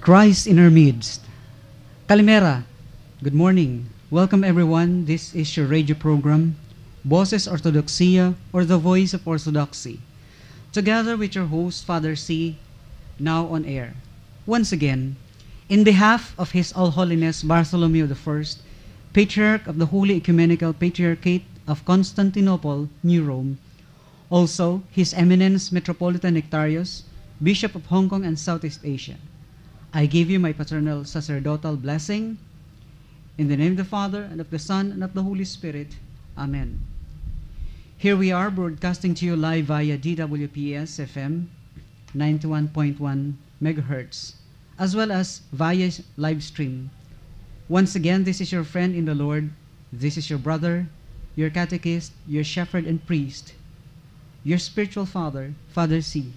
Christ in our midst. Kalimera, good morning. Welcome everyone. This is your radio program, Boses Orthodoxia, or the Voice of Orthodoxy. Together with your host, Father C, now on air. Once again, in behalf of His All Holiness Bartholomew I, Patriarch of the Holy Ecumenical Patriarchate of Constantinople, New Rome, also His Eminence Metropolitan Nectarius, Bishop of Hong Kong and Southeast Asia, I give you my paternal sacerdotal blessing. In the name of the Father, and of the Son, and of the Holy Spirit. Amen. Here we are broadcasting to you live via DWPS FM 91.1 megahertz, as well as via live stream. Once again, this is your friend in the Lord. This is your brother, your catechist, your shepherd and priest, your spiritual father, Father C.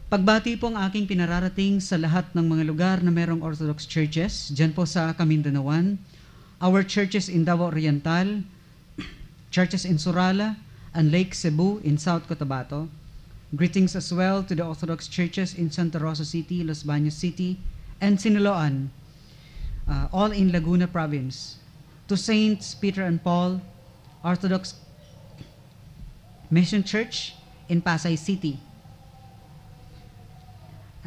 Pagbati po ang aking pinararating sa lahat ng mga lugar na merong Orthodox churches, dyan po sa Camindanaoan, our churches in Davao Oriental, churches in Surala, and Lake Cebu in South Cotabato. Greetings as well to the Orthodox churches in Santa Rosa City, Los Baños City, and Siniloan, all in Laguna Province. To Saints Peter and Paul, Orthodox Mission Church in Pasay City.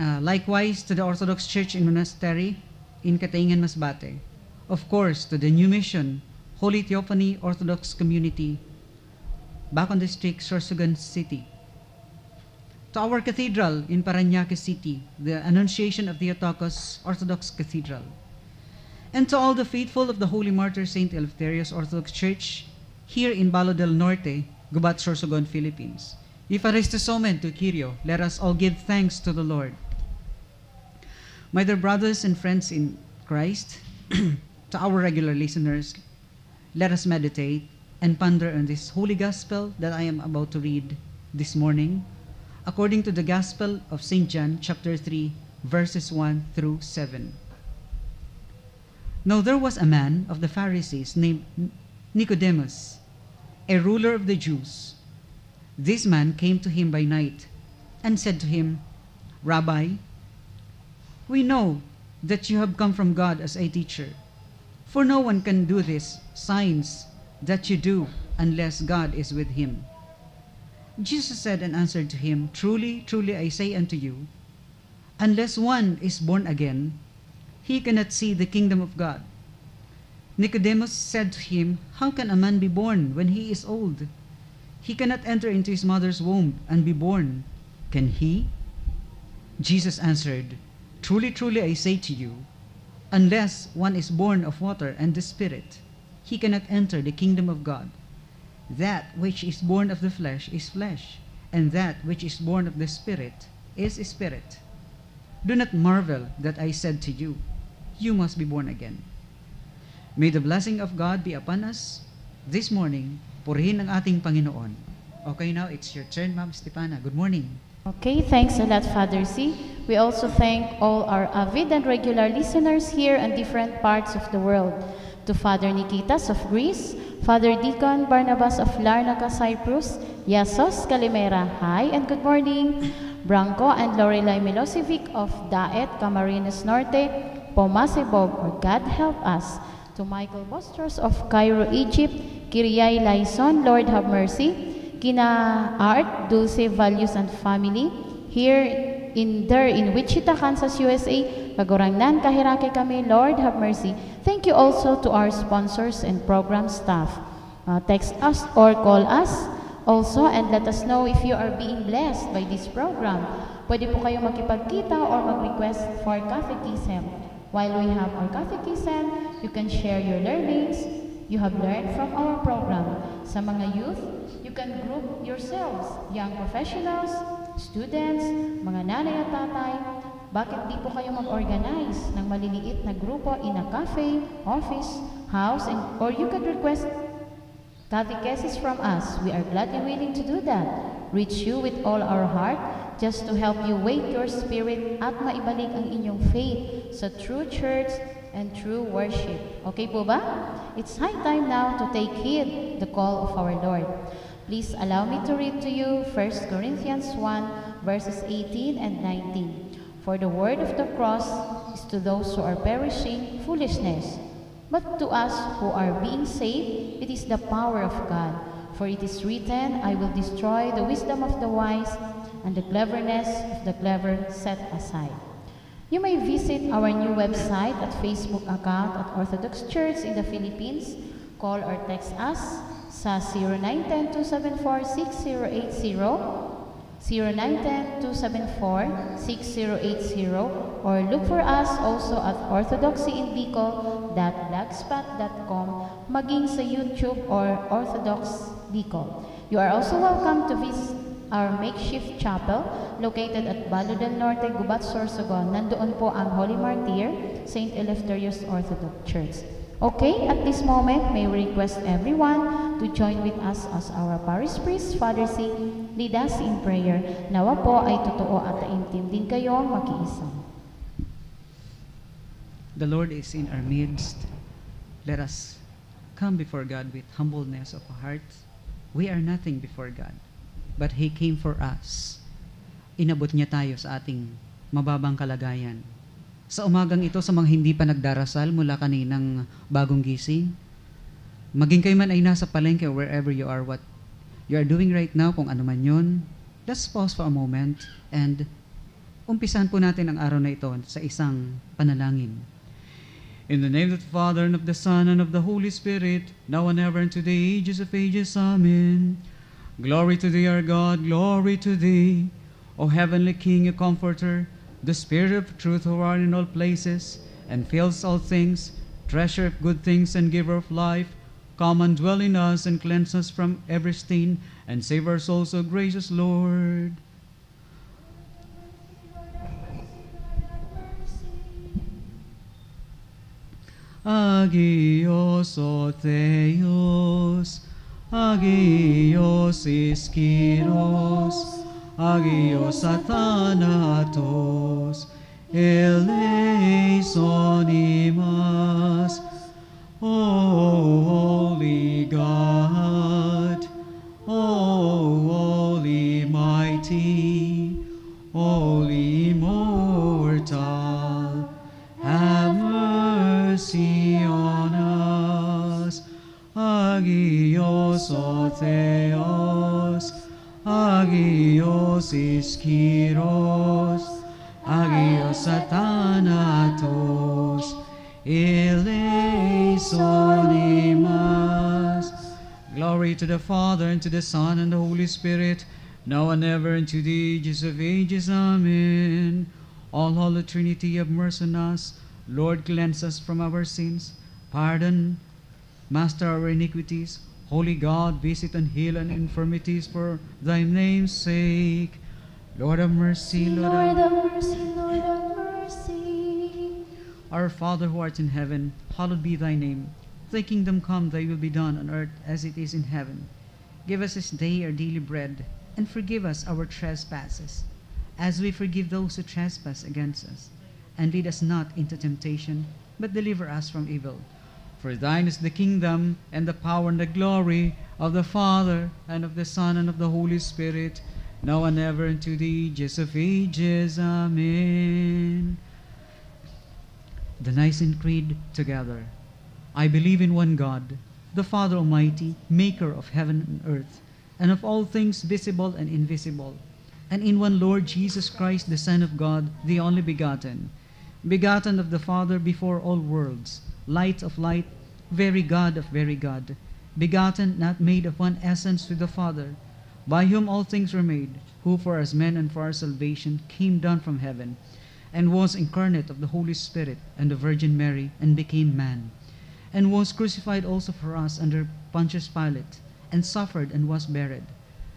Likewise to the Orthodox Church in Monastery in Cataingan, Masbate. Of course, to the New Mission, Holy Theophany Orthodox Community, Bacon District, Sorsogon City. To our cathedral in Parañaque City, the Annunciation of Theotokos Orthodox Cathedral. And to all the faithful of the Holy Martyr Saint Eleftherios Orthodox Church here in Balo del Norte, Gubat, Sorsogon, Philippines. Eucharistosomen to Kyrio, let us all give thanks to the Lord. My dear brothers and friends in Christ, to our regular listeners, let us meditate and ponder on this holy gospel that I am about to read this morning, according to the Gospel of St. John, chapter 3, verses 1 through 7. Now there was a man of the Pharisees named Nicodemus, a ruler of the Jews. This man came to him by night and said to him, Rabbi, we know that you have come from God as a teacher, for no one can do these signs that you do unless God is with him. Jesus said and answered to him, Truly, truly I say unto you, unless one is born again, he cannot see the kingdom of God. Nicodemus said to him, How can a man be born when he is old? He cannot enter into his mother's womb and be born. Can he? Jesus answered, Truly, truly I say to you, unless one is born of water and the Spirit, he cannot enter the kingdom of God. That which is born of the flesh is flesh, and that which is born of the Spirit is spirit. Do not marvel that I said to you, you must be born again. May the blessing of God be upon us this morning. Purihin ang ating Panginoon. Okay, now it's your turn, Ma'am Stepana. Good morning. Okay, thanks a lot, Father C. We also thank all our avid and regular listeners here in different parts of the world. To Father Nikitas of Greece, Father Deacon Barnabas of Larnaca, Cyprus, Yasos Kalimera, hi and good morning. Branco and Lorelai Milosevic of Daet, Camarines Norte, Pomasibog, or God help us. To Michael Bostros of Cairo, Egypt, Kiriay Laison, Lord have mercy. Kina Art, Dulce, Values and Family, here in Wichita, Kansas, USA, Kagurangnan, Kahirake kami, Lord have mercy. Thank you also to our sponsors and program staff. Text us or call us also and let us know if you are being blessed by this program. Pwede po kayo makipagkita or mag-request for catechism. While we have our catechism, you can share your learnings you have learned from our program. Sa mga youth, you can group yourselves, young professionals, students, mga nanay at tatay. Bakit di po kayo mag-organize ng maliliit na grupo in a cafe, office, house, or you can request catechesis from us. We are gladly willing to do that. Reach you with all our heart just to help you wake your spirit at maibalik ang inyong faith sa true church and true worship. Okay po ba? It's high time now to take heed the call of our Lord. Please allow me to read to you 1 Corinthians 1 verses 18 and 19. For the word of the cross is to those who are perishing, foolishness. But to us who are being saved, it is the power of God. For it is written, I will destroy the wisdom of the wise, and the cleverness of the clever set aside. You may visit our new website at Facebook account at Orthodox Church in the Philippines. Call or text us sa 0910-274-6080, 0910-274-6080, or look for us also at orthodoxyinbicol.blogspot.com, maging sa YouTube or Orthodox Bicol. You are also welcome to visit our makeshift chapel located at Balo del Norte, Gubat, Sorsogon. Nandoon po ang Holy Martyr, St. Eleftherios Orthodox Church. Okay, at this moment, may we request everyone to join with us as our parish priest, Father C, lead us in prayer. Nawa po ay totoo at taimtim din kayong makiisa. The Lord is in our midst. Let us come before God with humbleness of heart. We are nothing before God, but He came for us. Inabot niya tayo sa ating mababang kalagayan. Sa umagang ito, sa mga hindi pa nagdarasal mula kaninang bagong gising, maging kayo man ay nasa palengke or wherever you are, what you are doing right now, kung ano man yun, let's pause for a moment and umpisan po natin ang araw na ito sa isang panalangin. In the name of the Father, and of the Son, and of the Holy Spirit, now and ever, and to the ages of ages. Amen. Glory to thee, our God, glory to thee, O heavenly King, a Comforter, the Spirit of truth who art in all places, and fills all things, treasure of good things and giver of life, come and dwell in us and cleanse us from every stain, and save our souls, O gracious Lord. Agios o Theos, Agios Iskiros, Agios Athanatos, eleison imas, O Holy God, O Holy Mighty, Holy Immortal, have mercy on us. Agios o Theos, Agios Iskiros, Agios Athanatos, eleison imas. Glory to the Father, and to the Son, and the Holy Spirit, now and ever, and to the ages of ages. Amen. All Holy Trinity, have mercy on us. Lord, cleanse us from our sins. Pardon, Master, our iniquities. Holy God, visit and heal our infirmities for thy name's sake. Lord have mercy, Lord have mercy, Lord have mercy. Our Father who art in heaven, hallowed be thy name. Thy kingdom come, thy will be done on earth as it is in heaven. Give us this day our daily bread, and forgive us our trespasses, as we forgive those who trespass against us. And lead us not into temptation, but deliver us from evil. For thine is the kingdom, and the power, and the glory of the Father, and of the Son, and of the Holy Spirit, now and ever, and to the ages of ages. Amen. The Nicene Creed together. I believe in one God, the Father Almighty, maker of heaven and earth, and of all things visible and invisible, and in one Lord Jesus Christ, the Son of God, the only begotten, begotten of the Father before all worlds, light of light, very God of very God, begotten, not made of one essence with the Father, by whom all things were made, who for us men and for our salvation came down from heaven, and was incarnate of the Holy Spirit and the Virgin Mary, and became man, and was crucified also for us under Pontius Pilate, and suffered and was buried.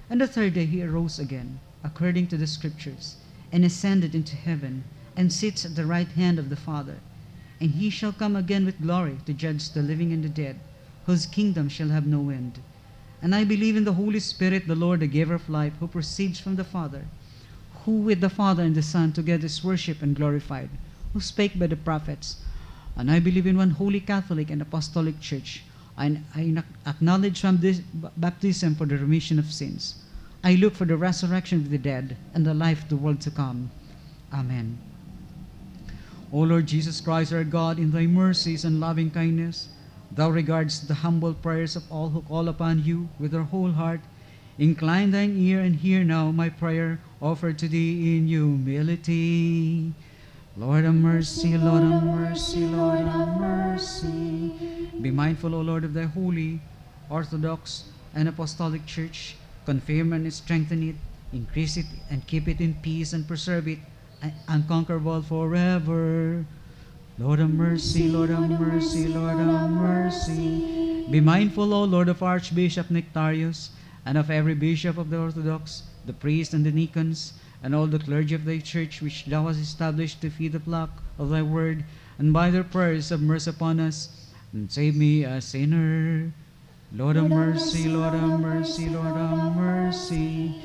And the third day he arose again, according to the Scriptures, and ascended into heaven, and sits at the right hand of the Father. And he shall come again with glory to judge the living and the dead, whose kingdom shall have no end. And I believe in the Holy Spirit, the Lord, the giver of life, who proceeds from the Father, who with the Father and the Son together is worshipped and glorified, who spake by the prophets. And I believe in one holy Catholic and Apostolic Church. I acknowledge from this baptism for the remission of sins. I look for the resurrection of the dead and the life of the world to come. Amen. O Lord Jesus Christ, our God, in thy mercies and loving kindness, thou regardest the humble prayers of all who call upon you with their whole heart. Incline thine ear and hear now my prayer offered to thee in humility. Lord have mercy, Lord have mercy, Lord have mercy. Be mindful, O Lord, of thy holy, Orthodox, and Apostolic Church. Confirm and strengthen it, increase it, and keep it in peace, and preserve it unconquerable forever. Lord have mercy, Lord have mercy, Lord have mercy. Be mindful, O Lord, of Archbishop Nectarius, and of every bishop of the Orthodox, the priests and the deacons, and all the clergy of thy church, which thou hast established to feed the flock of thy word, and by their prayers have mercy upon us, and save me a sinner. Lord have mercy, Lord have mercy, Lord have mercy.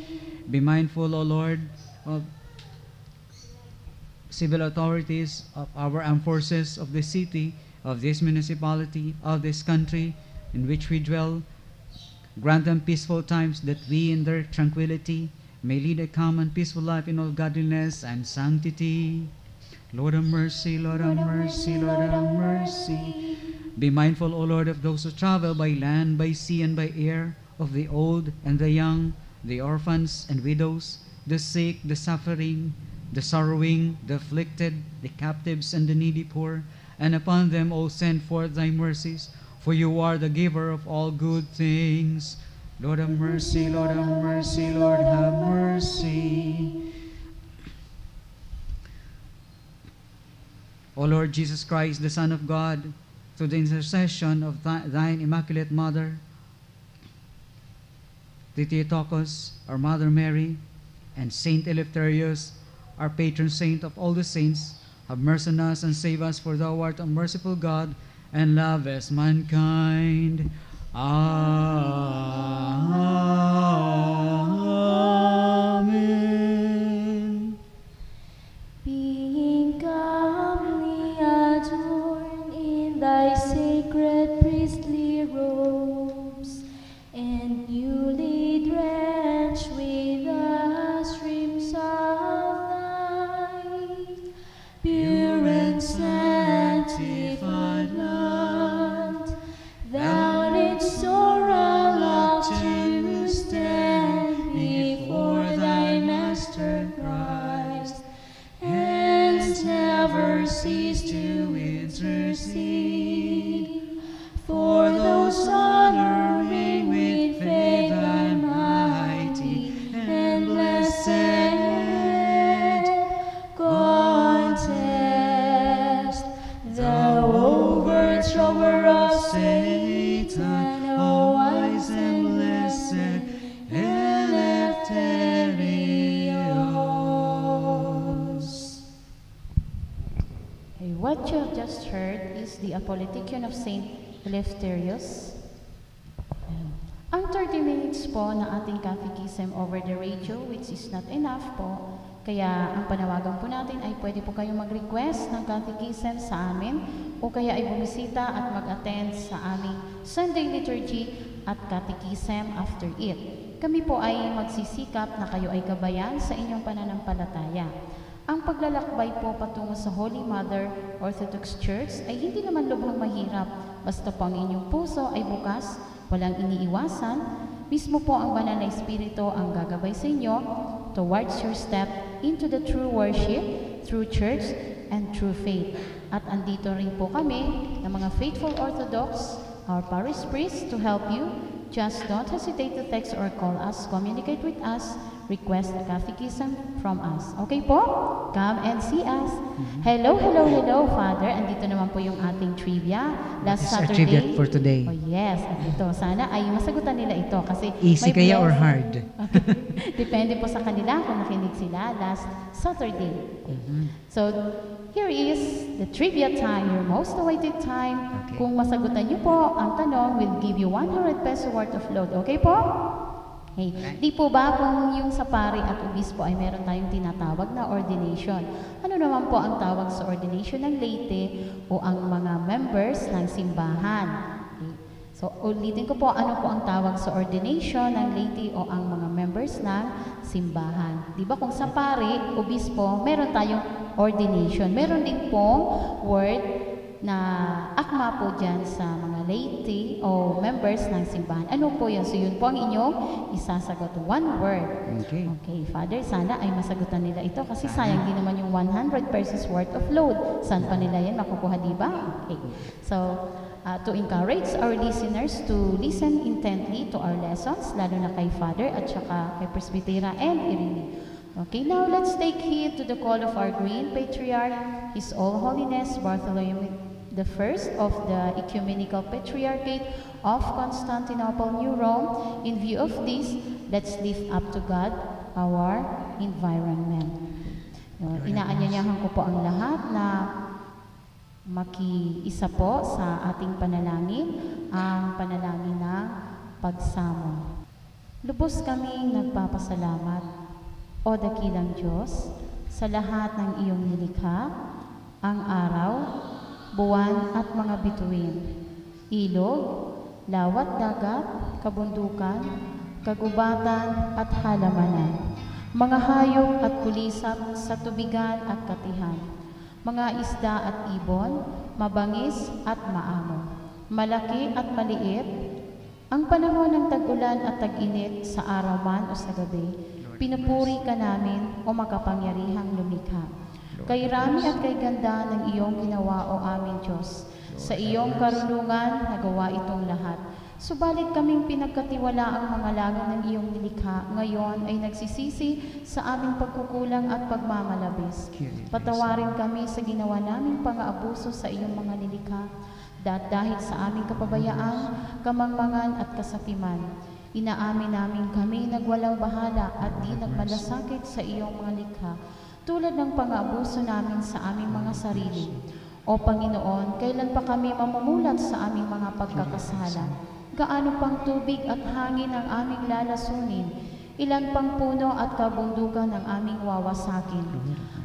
Be mindful, O Lord, of civil authorities, of our armed forces, of this city, of this municipality, of this country in which we dwell. Grant them peaceful times, that we in their tranquility may lead a calm and peaceful life in all godliness and sanctity. Lord have mercy, Lord have mercy, Lord have mercy. Be mindful, O Lord, of those who travel by land, by sea, and by air, of the old and the young, the orphans and widows, the sick, the suffering, the sorrowing, the afflicted, the captives, and the needy poor. And upon them, O send forth thy mercies, for you are the giver of all good things. Lord have mercy, Lord have mercy, Lord have mercy. O Lord Jesus Christ, the Son of God, through the intercession of thine Immaculate Mother, the Theotokos, our Mother Mary, and Saint Eleftherius, our patron saint of all the saints, have mercy on us and save us, for thou art a merciful God, and lovest mankind. Amen. Being calmly adorned in thy sacred priestly robes, and newly drenched with the streams of light, pure and sanctified land, thou didst soar aloft to stand before thy Master Christ, and never cease to intercede for those honoring with faith thy mighty and blessed contest. Thou overthrower of Satan, O wise and blessed Eleftherios. What you have just heard is the Apolitikion of Saint Eleftherios. Ang 30 minutes po na ating catechism over the radio, which is not enough po, kaya ang panawagan po natin ay pwede po kayong mag-request ng catechism sa amin, o kaya ay bumisita at mag-attend sa aming Sunday liturgy at catechism after it. Kami po ay magsisikap na kayo ay gabayan sa inyong pananampalataya. Ang paglalakbay po patungo sa Holy Mother Orthodox Church ay hindi naman lubhang mahirap, basta po ang inyong puso ay bukas, walang iniiwasan, mismo po ang banal na Espiritu ang gagabay sa inyo towards your step into the true worship, through church, and true faith. At andito rin po kami ng mga faithful Orthodox, our parish priests, to help you. Just don't hesitate to text or call us, communicate with us, request a catechism from us. Okay po? Come and see us. Hello, hello, hello, Father. Andito naman po yung ating trivia. Last What is our Saturday. trivia for today? Oh yes, at ito. Sana ay masagutan nila ito kasi Easy may kaya or bless- hard? Depende po sa kanila kung nakinig sila last Saturday. So, here is the trivia time, your most awaited time. Okay. Kung masagutan niyo po ang tanong, we'll give you 100 peso worth of load. Okay po? Hey, di po ba kung yung sa pari at obispo ay meron tayong tinatawag na ordination? Ano naman po ang tawag sa ordination ng laity o ang mga members ng simbahan? Okay. So, ulitin ko po, ano po ang tawag sa ordination ng laity o ang mga members ng simbahan. Di ba kung sa pari, obispo, meron tayong ordination. Meron din pong word na akma po dyan sa mga laity o members ng simbahan. Ano po yun? So, yun po ang inyong isasagot. One word. Okay. Okay, Father, sana ay masagutan nila ito kasi sayang din naman yung 100 pesos worth of load. Saan pa nila yan makukuha, di ba? Okay. So, to encourage our listeners to listen intently to our lessons, lalo na kay Father at saka kay Presbytera and Irene. Okay, now let's take heed to the call of our Green Patriarch, His All Holiness Bartholomew the First of the Ecumenical Patriarchate of Constantinople, New Rome. In view of this, let's lift up to God our environment. Inaanyayahan ko po ang lahat na makiisa po sa ating panalangin, ang panalangin ng pagsamo. Lubos kaming nagpapasalamat, O dakilang Diyos, sa lahat ng iyong nilikha, ang araw, buwan at mga bituin, ilog, lawat dagat, kabundukan, kagubatan at halamanan, mga hayop at kulisap sa tubigan at katihan, mga isda at ibon, mabangis at maamo, malaki at maliit, ang panahon ng tag-ulan at tag-init sa araw man o sa gabi, pinupuri ka namin o makapangyarihang lumikha. Kay rami at kay ganda ng iyong ginawa o aming Diyos, sa iyong karunungan nagawa itong lahat. Subalit kaming pinagkatiwala ang mga laga ng iyong nilikha, ngayon ay nagsisisi sa aming pagkukulang at pagmamalabis. Patawarin kami sa ginawa naming pang-aabuso sa iyong mga nilikha, dahil sa aming kapabayaan, kamangmangan at kasapiman. Inaamin namin kami nagwalang bahala at di nagmalasakit sa iyong mga likha, tulad ng pang-aabuso namin sa aming mga sarili. O Panginoon, kailan pa kami mamumulat sa aming mga pagkakasala? Gaano pang tubig at hangin ang aming lalasunin? Ilan pang puno at kabundukan ang aming wawasakin?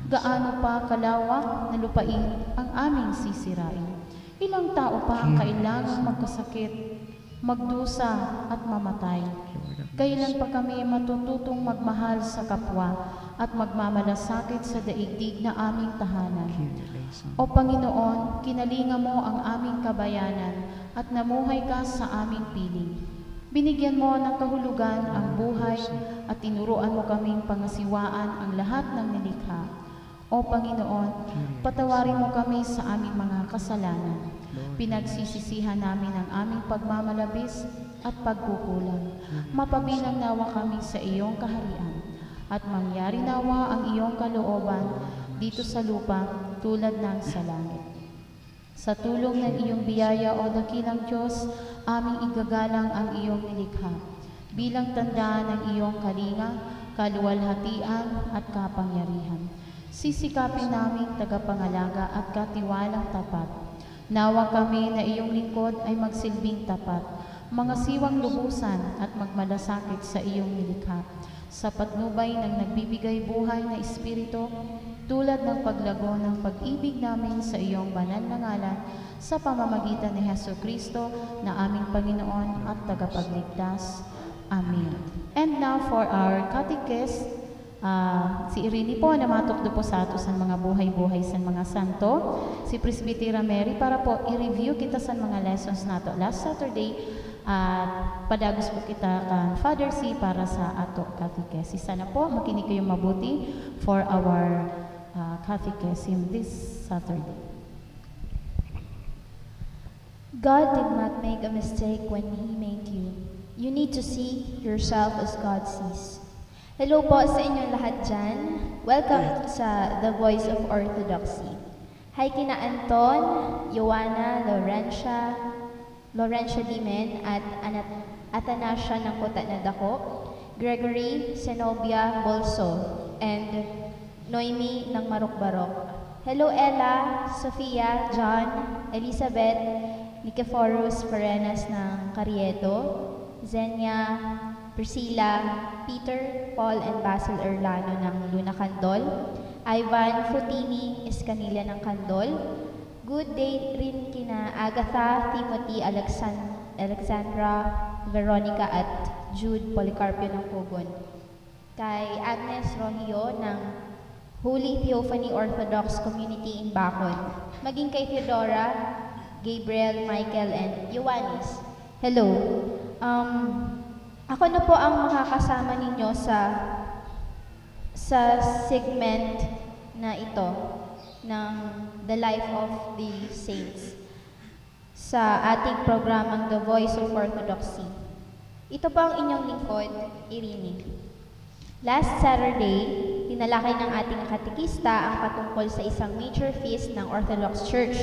Gaano pa kalawak na lupain ang aming sisirain? Ilang tao pa ang kailangang magkasakit, magdusa at mamatay? Kailan pa kami matututong magmahal sa kapwa at magmamalasakit sa daigdig na aming tahanan? O Panginoon, kinalinga mo ang aming kabayanan at namuhay ka sa aming piling. Binigyan mo ng kahulugan ang buhay at tinuruan mo kaming pangasiwaan ang lahat ng nilikha. O Panginoon, patawarin mo kami sa aming mga kasalanan. Pinagsisisihan namin ang aming pagmamalabis at pagkukulang. Mapabilang nawa kami sa iyong kaharian at mangyari nawa ang iyong kalooban dito sa lupa tulad ng sa langit. Sa tulong ng iyong biyaya, O dakilang Diyos, aming igagalang ang iyong nilikha bilang tanda ng iyong kalinga, kaluwalhatian at kapangyarihan. Sisikapin naming tagapangalaga at katiwalang tapat. Nawa kami na iyong lingkod ay magsilbing tapat, mga siwang lubusan at magmalasakit sa iyong nilikha, sa patnubay ng nagbibigay buhay na Espiritu, tulad ng paglago ng pag-ibig namin sa iyong banal na ngalan, sa pamamagitan ni Jesucristo na aming Panginoon at tagapagligtas. Amen. And now for our catechist, si Irene po na matukdo po sa ato sa mga buhay-buhay sa mga santo, si Presbytera Mary para po i-review kita sa mga lessons nato last Saturday at padagos po kita kan Father C para sa ato catechist. Sana po makinig kayo mabuti for our catechism this Saturday. God did not make a mistake when He made you. You need to see yourself as God sees. Hello po sa inyong lahat dyan. Welcome sa The Voice of Orthodoxy. Hi kina Anton, Joanna, Laurentia Dimen, at Atanasya ng Kuta na Dako, Gregory, Zenobia Bolso, and Noemi ng Marok-Barok. Hello Ella, Sofia, John, Elizabeth, Nicephorus Ferenas ng Carriedo, Zenia, Priscilla, Peter, Paul, and Basil Erlano ng Luna Candol, Ivan Frutini Escanilla ng Candol. Good day rin kina Agatha, Timothy, Alexandra, Veronica at Jude Policarpio ng Pugon. Kay Agnes Rohio ng Holy Theophany Orthodox Community in Bacol. Maging kay Theodora, Gabriel, Michael, and Ioannis. Hello. Ako na po ang makakasama ninyo sa segment na ito ng The Life of the Saints sa ating programang The Voice of Orthodoxy. Ito po ang inyong lingkod, Irene. Last Saturday, tinalakay ng ating katekista ang patungkol sa isang major feast ng Orthodox Church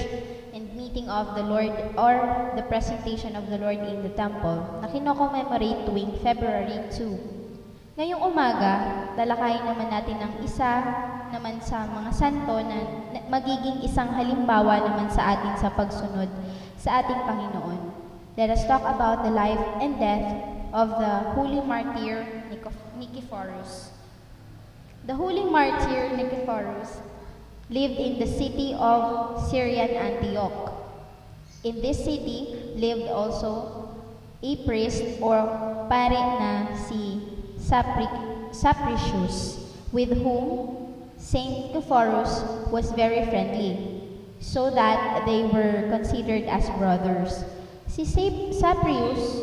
and meeting of the Lord or the presentation of the Lord in the temple na kino-commemorate tuwing February 2. Ngayong umaga, talakayin naman natin ang isa naman sa mga santo na magiging isang halimbawa naman sa atin sa pagsunod sa ating Panginoon. Let us talk about the life and death of the holy martyr Nicephorus. The holy martyr Nicephorus lived in the city of Syrian Antioch. In this city lived also a priest or pare na si Sapricius, with whom Saint Nicephorus was very friendly, so that they were considered as brothers. Si Saprius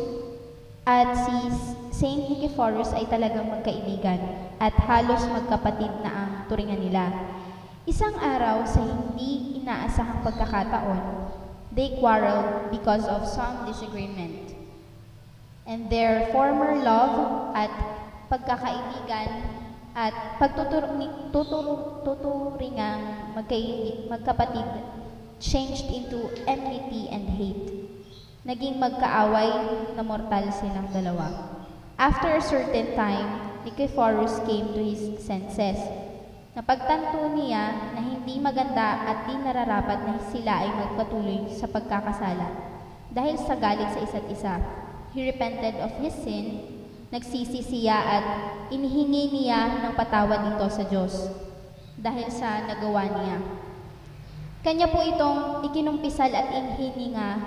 at si Saint Nicephorus ay talagang magkaibigan at halos magkapatid na ang turingan nila. Isang araw sa hindi inaasahang pagkakataon, they quarreled because of some disagreement. And their former love at pagkakaibigan at pagtuturingang magkapatid changed into enmity and hate. Naging magkaaway na mortal silang dalawa. After a certain time, Nicephorus came to his senses. Napagtanto niya na hindi maganda at di nararapat na sila ay magpatuloy sa pagkakasala. Dahil sa galit sa isa't isa, he repented of his sin, nagsisi siya at inihingi niya ng patawad dito sa Diyos dahil sa nagawa niya. Kanya po itong ikinumpisal at inihininga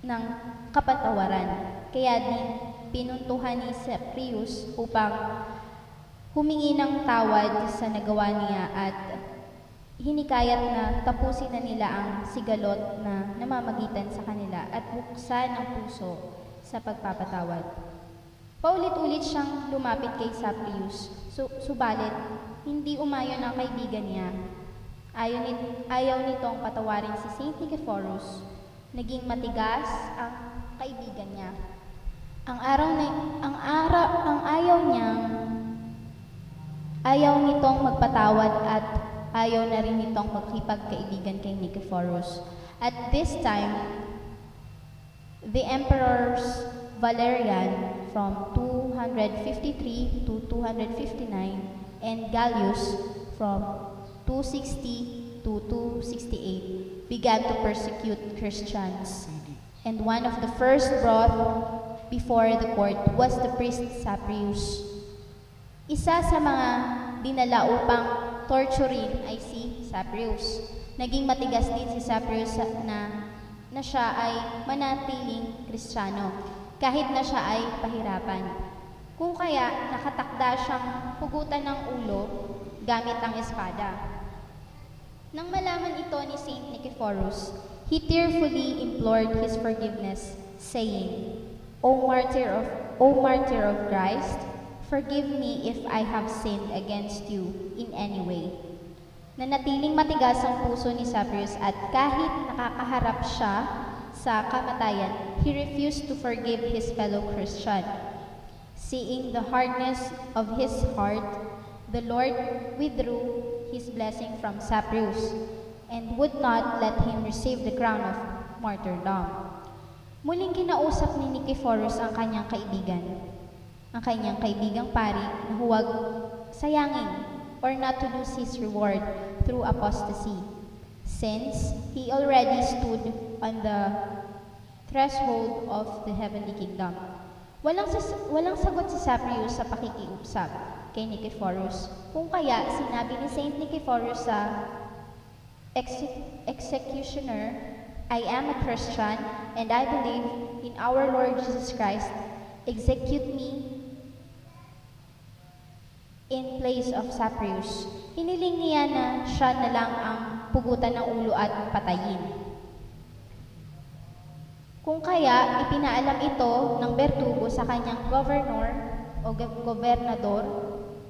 ng kapatawaran. Kaya din pinuntuhan ni Saprius upang humingi ng tawad sa nagawa niya at hinikayat na tapusin na nila ang sigalot na namamagitan sa kanila at buksan ang puso sa pagpapatawad. Paulit-ulit siyang lumapit kay Saprius, subalit hindi umayon ang kaibigan niya. Ayaw nitong patawarin si Saint Nicephorus. Naging matigas ang kaibigan niya. Ayaw nitong magpatawad at ayaw na rin nitong magkipagkaibigan kay Nicephorus. At this time, the emperors Valerian from 253 to 259 and Gallius from 260 to 268 began to persecute Christians. And one of the first brought before the court was the priest Saprius. Isa sa mga dinala upang torturin ay si Saprius. Naging matigas din si Saprius na siya ay manatiling Kristiyano kahit na siya ay pahirapan. Kung kaya nakatakda siyang hugutan ng ulo gamit ang espada. Nang malaman ito ni Saint Nicephorus, he tearfully implored his forgiveness, saying, O martyr of Christ, forgive me if I have sinned against you in any way. Nanatiling matigas ang puso ni Saprius at kahit nakakaharap siya sa kamatayan, he refused to forgive his fellow Christian. Seeing the hardness of his heart, the Lord withdrew his blessing from Saprius and would not let him receive the crown of martyrdom. Muling kinausap ni Nicephorus ang kanyang kaibigang pari na huwag sayangin or not to lose his reward through apostasy, since he already stood on the threshold of the heavenly kingdom. Walang sagot si Saprius sa pakikiusap kay Nicephorus. Kung kaya, sinabi ni Saint Nicephorus sa executioner I am a Christian and I believe in our Lord Jesus Christ. Execute me in place of Saprius. Hiniling niya na siya na lang ang pugutan ng ulo at patayin. Kung kaya, ipinaalam ito ng Bertugo sa kanyang governor o gobernador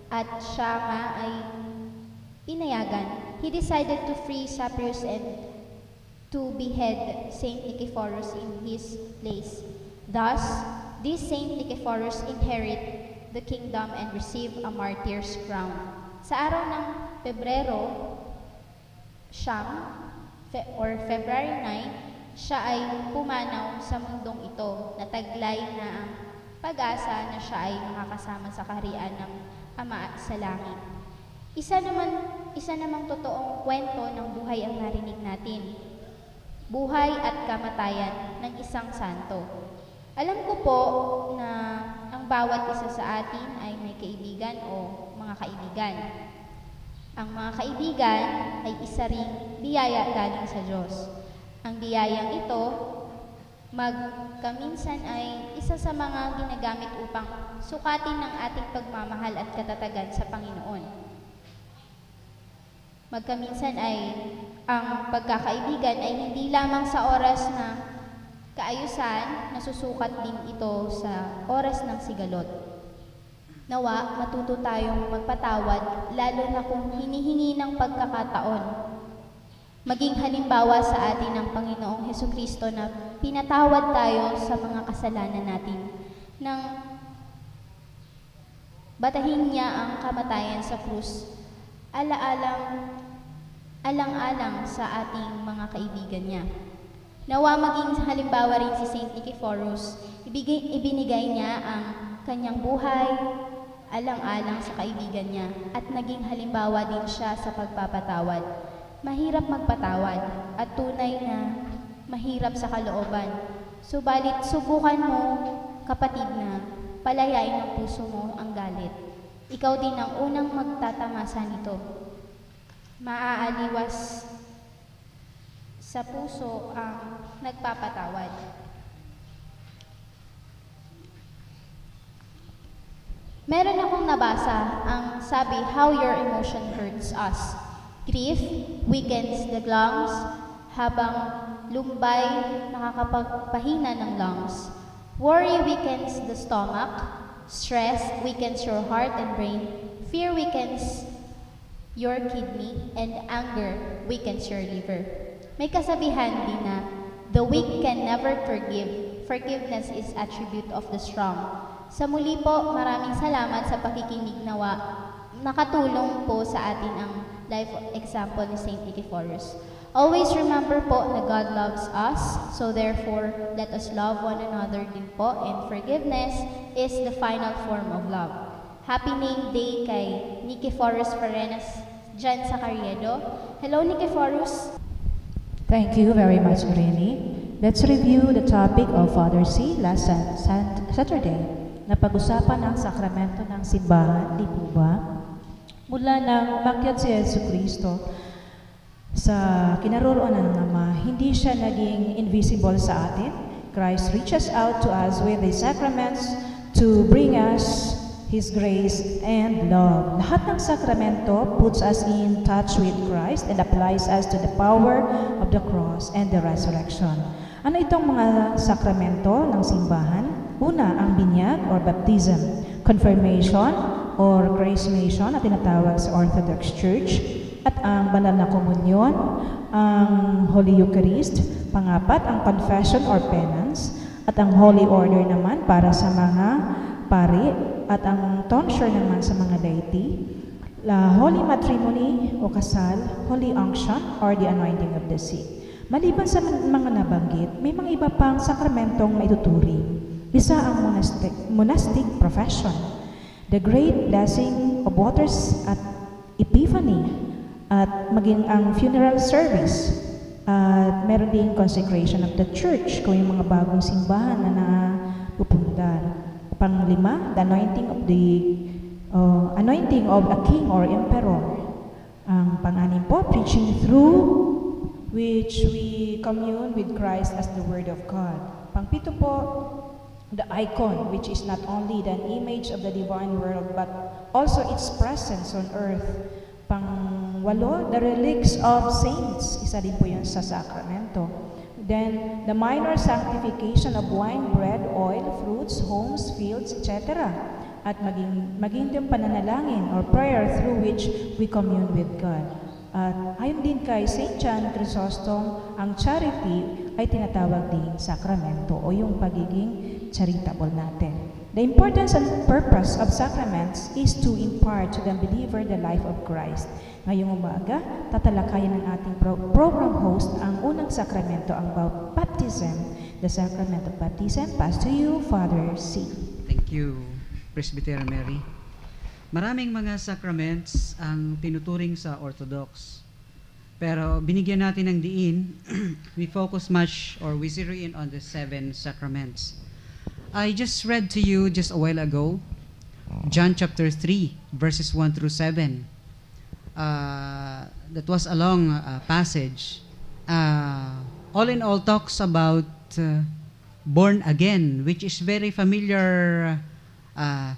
at siya nga ay pinayagan. He decided to free Saprius and to behead Saint Nicephorus in his place. Thus, this Saint Nicephorus inherit the kingdom and receive a martyr's crown. Sa araw ng Pebrero February 9, siya ay pumanaw sa mundong ito na taglay na ang pag-asa na siya ay makakasama sa kaharian ng Ama sa langit. Isa namang totoong kwento ng buhay ang narinig natin. Buhay at kamatayan ng isang santo. Alam ko po na ang bawat isa sa atin ay may kaibigan o mga kaibigan. Ang mga kaibigan ay isa ring biyaya galing sa Diyos. Ang biyayang ito, magkaminsan ay isa sa mga ginagamit upang sukatin ng ating pagmamahal at katatagan sa Panginoon. Magkaminsan ay ang pagkakaibigan ay hindi lamang sa oras na kaayusan, nasusukat din ito sa oras ng sigalot. Nawa, matuto tayong magpatawad, lalo na kung hinihingi ng pagkakataon. Maging halimbawa sa atin ng Panginoong Hesukristo na pinatawad tayo sa mga kasalanan natin nang batahin niya ang kamatayan sa krus, alang-alang sa ating mga kaibigan niya. Nawa maging halimbawa rin si Saint Nicephorus, ibinigay niya ang kanyang buhay alang-alang sa kaibigan niya at naging halimbawa din siya sa pagpapatawad. Mahirap magpatawad at tunay na mahirap sa kalooban. Subalit subukan mo, kapatid, na palayain ng puso mo ang galit. Ikaw din ang unang magtatamasa nito. Maaaliwas sa puso ang nagpapatawad. Meron akong nabasa ang sabi, how your emotion hurts us. Grief weakens the lungs, habang lumbay nakakapagpahina ng lungs. Worry weakens the stomach. Stress weakens your heart and brain. Fear weakens your kidney, and anger weakens your liver. May kasabihan din na, the weak can never forgive. Forgiveness is attribute of the strong. Sa muli po, maraming salamat sa pakikinig. Nawa. Nakatulong po sa atin ang life example ni Saint Nicephorus. Always remember po na God loves us, so therefore, let us love one another din po, and forgiveness is the final form of love. Happy name day kay Nicephorus Parenas dyan sa Carriedo. Hello, Nicephorus! Thank you very much, Rene. Let's review the topic of Father C. last Saturday. Napag-usapan ang sakramento ng simbahan, di po ba? Mula nang umakyat si Jesucristo sa kinaroroonan ng Ama, hindi siya naging invisible sa atin. Christ reaches out to us with the sacraments to bring us His grace and love. Lahat ng sakramento puts us in touch with Christ and applies us to the power of the cross and the resurrection. Ano itong mga sakramento ng simbahan? Una, ang binyag or baptism, confirmation or chrismation na tinatawag sa Orthodox Church, at ang banal na komunyon, ang Holy Eucharist, pangapat, ang confession or penance, at ang Holy Order naman para sa mga pari, at ang tonsure naman sa mga laity, la Holy Matrimony o kasal, Holy Unction or the anointing of the sick. Maliban sa mga nabanggit, may mga iba pang sakramentong maituturing. Isa ang monastic profession, the great blessing of waters at Epiphany, at maging ang funeral service, at meron din consecration of the church kung yung mga bagong simbahan na napupundar. Panglima, the anointing of a king or emperor. Ang pang-anim po, preaching through which we commune with Christ as the Word of God. Pangpito po, the icon, which is not only the image of the divine world, but also its presence on earth. Pangwalo, the relics of saints. Isa din po yun sa sakramento. Then, the minor sanctification of wine, bread, oil, fruits, homes, fields, etc. At maging yung pananalangin or prayer through which we commune with God. At ayon din kay St. John Chrysostom, ang charity ay tinatawag ding sakramento o yung pagiging charitable natin. The importance and purpose of sacraments is to impart to the believer the life of Christ. Ngayong umaga, tatalakayan ng ating program host ang unang sakramento, ang baptism. The sacrament of baptism. Pass to you, Father C. Thank you, Presbytera Mary. Maraming mga sacraments ang tinuturing sa Orthodox. Pero binigyan natin ng diin, we focus much or we zero in on the 7 sacraments. I just read to you just a while ago, John chapter 3, verses 1 through 7. That was a long passage. All in all talks about born again, which is very familiar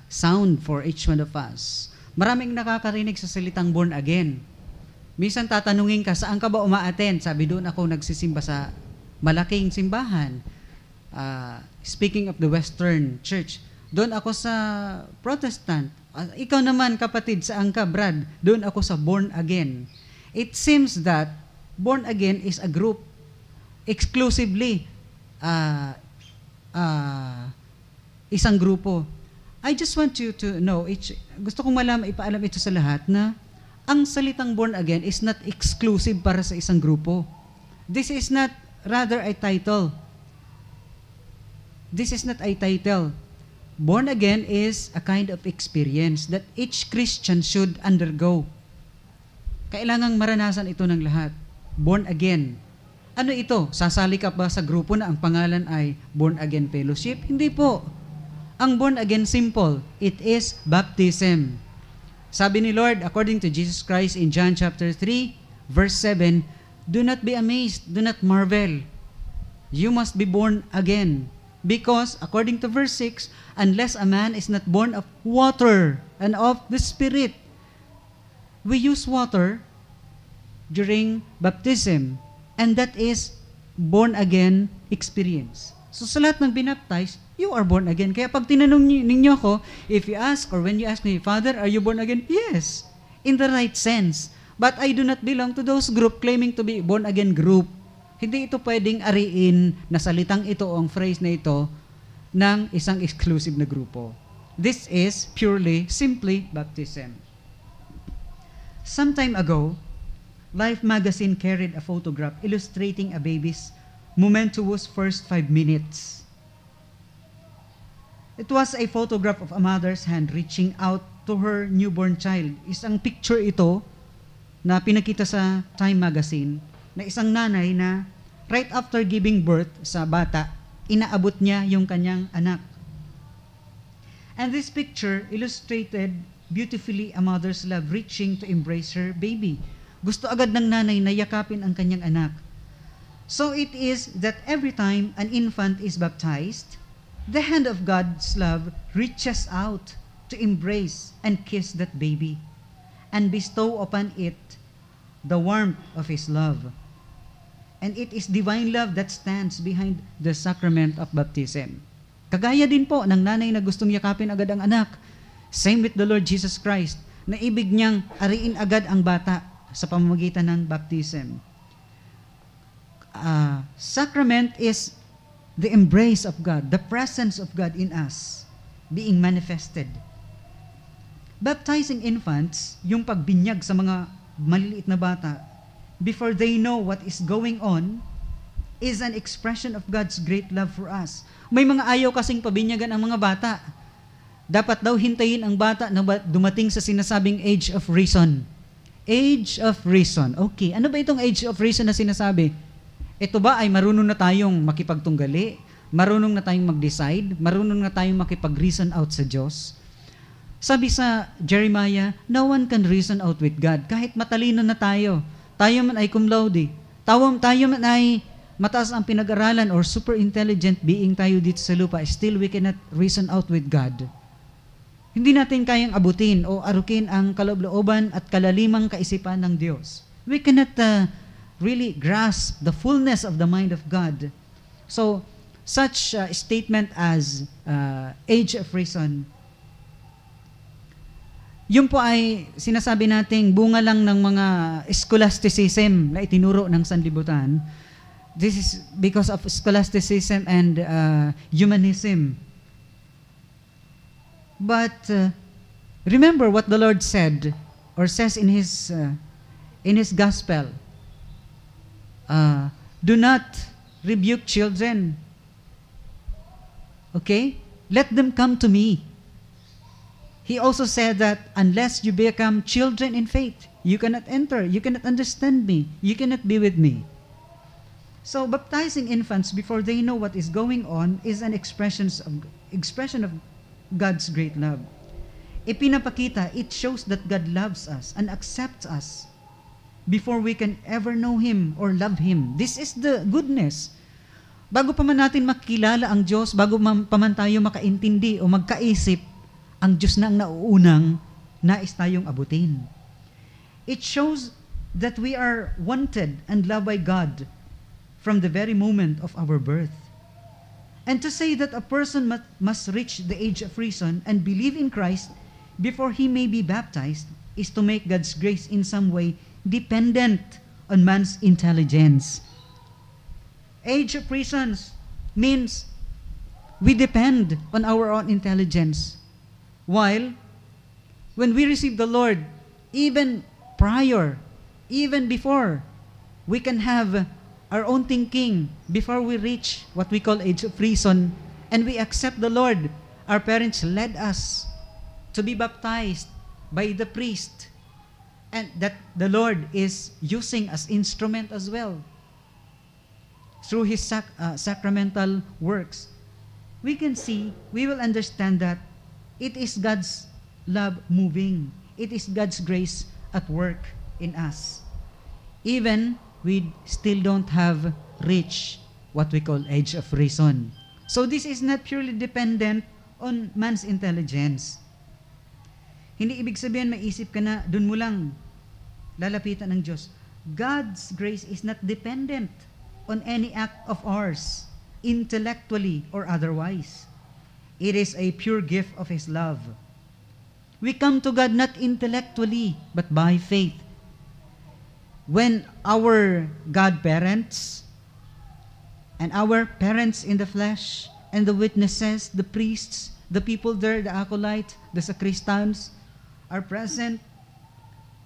sound for each one of us. Maraming nakakarinig sa salitang born again. Minsan tatanungin ka, saan ka ba umaattend? Sabi, doon ako nagsisimba sa malaking simbahan. Speaking of the Western Church, doon ako sa Protestant. Ikaw naman, kapatid, saan ka, Brad? Doon ako sa born again. It seems that born again is a group exclusively isang grupo. I just want you to know, gusto kong ipaalam ito sa lahat na ang salitang born again is not exclusive para sa isang grupo. This is not rather a title. This is not a title. Born again is a kind of experience that each Christian should undergo. Kailangang maranasan ito ng lahat. Born again. Ano ito? Sasali ka ba sa grupo na ang pangalan ay Born Again Fellowship? Hindi po. Ang born again simple. It is baptism. Sabi ni Lord, according to Jesus Christ in John chapter 3, verse 7, do not be amazed, do not marvel. You must be born again. Because, according to verse 6, unless a man is not born of water and of the Spirit. We use water during baptism, and that is born again experience. So sa lahat ng binaptize, you are born again. Kaya pag tinanong ninyo ako, if you ask or when you ask me, Father, are you born again? Yes, in the right sense. But I do not belong to those group claiming to be born again group. Hindi ito pwedeng ariin na salitang ito o ang phrase na ito ng isang exclusive na grupo. This is purely, simply baptism. Some time ago, Life magazine carried a photograph illustrating a baby's momentous first 5 minutes. It was a photograph of a mother's hand reaching out to her newborn child. Isang picture ito na pinakita sa Time magazine na isang nanay na right after giving birth sa bata, inaabot niya yung kanyang anak. And this picture illustrated beautifully a mother's love reaching to embrace her baby. Gusto agad ng nanay na yakapin ang kanyang anak. So it is that every time an infant is baptized, the hand of God's love reaches out to embrace and kiss that baby and bestow upon it the warmth of His love. And it is divine love that stands behind the sacrament of baptism. Kagaya din po ng nanay na gustong yakapin agad ang anak. Same with the Lord Jesus Christ, na ibig niyang ariin agad ang bata sa pamamagitan ng baptism. Sacrament is the embrace of God, the presence of God in us being manifested. Baptizing infants, yung pagbinyag sa mga maliliit na bata, before they know what is going on, is an expression of God's great love for us. May mga ayaw kasing pabinyagan ang mga bata. Dapat daw hintayin ang bata na dumating sa sinasabing age of reason. Age of reason. Okay, ano ba itong age of reason na sinasabi? Ito ba ay marunong na tayong makipagtunggali? Marunong na tayong mag-decide? Marunong na tayong makipag-reason out sa Diyos? Sabi sa Jeremiah, no one can reason out with God. Kahit matalino na tayo, tayo man ay cum laude, tayo man ay mataas ang pinag-aralan or super intelligent being tayo dito sa lupa, still we cannot reason out with God. Hindi natin kayang abutin o arukin ang kaloob-looban at kalalimang kaisipan ng Diyos. We cannot really grasp the fullness of the mind of God. So, such statement as age of reason, yun po ay sinasabi nating bunga lang ng mga scholasticism na itinuro ng sanlibutan. This is because of scholasticism and humanism. But remember what the Lord said or says in His gospel. Do not rebuke children. Okay? Let them come to me. He also said that unless you become children in faith, you cannot enter, you cannot understand me, you cannot be with me. So baptizing infants before they know what is going on is an expression of God's great love. Ipinapakita, it shows that God loves us and accepts us before we can ever know Him or love Him. This is the goodness. Bago pa man natin makilala ang Diyos, bago pa man tayo makaintindi o magkaisip, ang Diyos na ang nauunang nais tayong abutin. It shows that we are wanted and loved by God from the very moment of our birth. And to say that a person must reach the age of reason and believe in Christ before he may be baptized is to make God's grace in some way dependent on man's intelligence. Age of reason means we depend on our own intelligence. While, when we receive the Lord, even prior, even before, we can have our own thinking before we reach what we call age of reason, and we accept the Lord. Our parents led us to be baptized by the priest, and that the Lord is using as instrument as well. Through His sacramental works, we can see, we will understand that it is God's love moving. It is God's grace at work in us. Even we still don't have reached what we call age of reason. So this is not purely dependent on man's intelligence. Hindi ibig sabihin maisip ka na dun mo lang lalapitan ng Diyos. God's grace is not dependent on any act of ours, intellectually or otherwise. It is a pure gift of His love. We come to God not intellectually, but by faith. When our godparents and our parents in the flesh and the witnesses, the priests, the people there, the acolyte, the sacristans are present,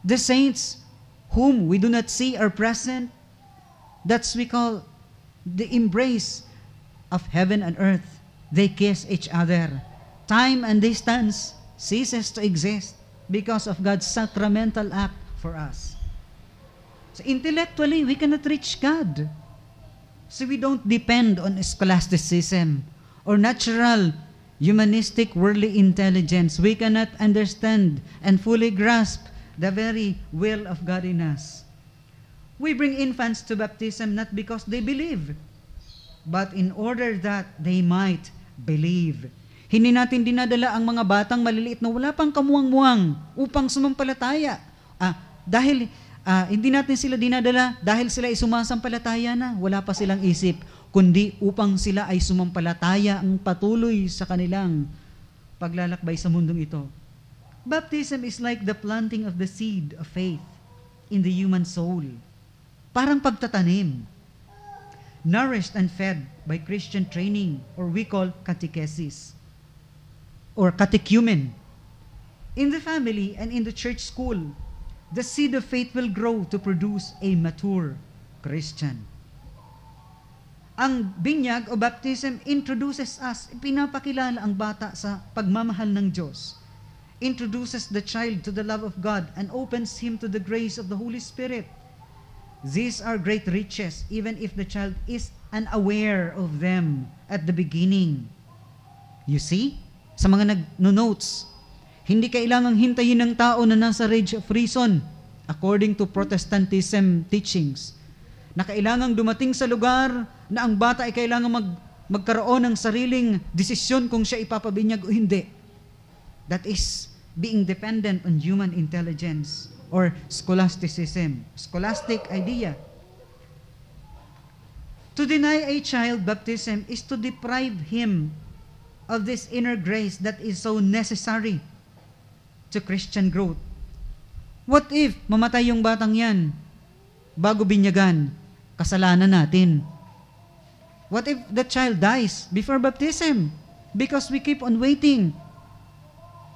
the saints whom we do not see are present, that's we call the embrace of heaven and earth. They kiss each other. Time and distance ceases to exist because of God's sacramental act for us. So intellectually, we cannot reach God. So we don't depend on scholasticism or natural, humanistic, worldly intelligence. We cannot understand and fully grasp the very will of God in us. We bring infants to baptism not because they believe, but in order that they might believe. Hindi natin dinadala ang mga batang maliliit na wala pang kamuwang-muwang upang sumampalataya. Dahil hindi natin sila dinadala dahil sila ay sumasampalataya na, wala pa silang isip, kundi upang sila ay sumampalataya ang patuloy sa kanilang paglalakbay sa mundong ito. Baptism is like the planting of the seed of faith in the human soul. Parang pagtatanim, nourished and fed by Christian training, or we call catechesis, or catechumen. In the family and in the church school, the seed of faith will grow to produce a mature Christian. Ang binyag o baptism introduces us, pinapakilala ang bata sa pagmamahal ng Diyos, introduces the child to the love of God, and opens him to the grace of the Holy Spirit. These are great riches, even if the child is unaware of them at the beginning. You see? Sa mga nag-notes, hindi kailangang hintayin ng tao na nasa age of reason, according to Protestantism teachings, na kailangang dumating sa lugar na ang bata ay kailangang magkaroon ng sariling desisyon kung siya ipapabinyag o hindi. That is being dependent on human intelligence or scholasticism, scholastic idea. To deny a child baptism is to deprive him of this inner grace that is so necessary to Christian growth. What if mamatay yung batang yan bago binyagan? Kasalanan natin. What if the child dies before baptism? Because we keep on waiting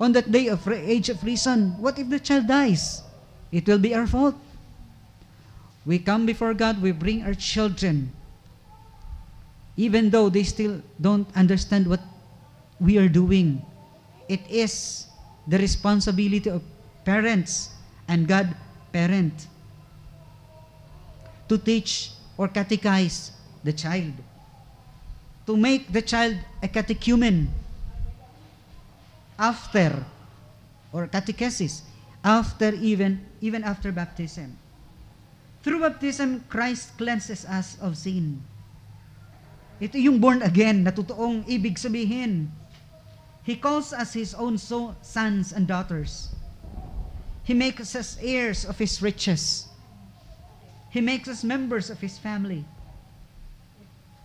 on that day of age of reason. What if the child dies? It will be our fault. We come before God, we bring our children, even though they still don't understand what we are doing. It is the responsibility of parents and God parent to teach or catechize the child, to make the child a catechumen after, or catechesis, after even after baptism. Through baptism, Christ cleanses us of sin. Ito yung born again na totoong ibig sabihin. He calls us His own sons and daughters. He makes us heirs of His riches. He makes us members of His family.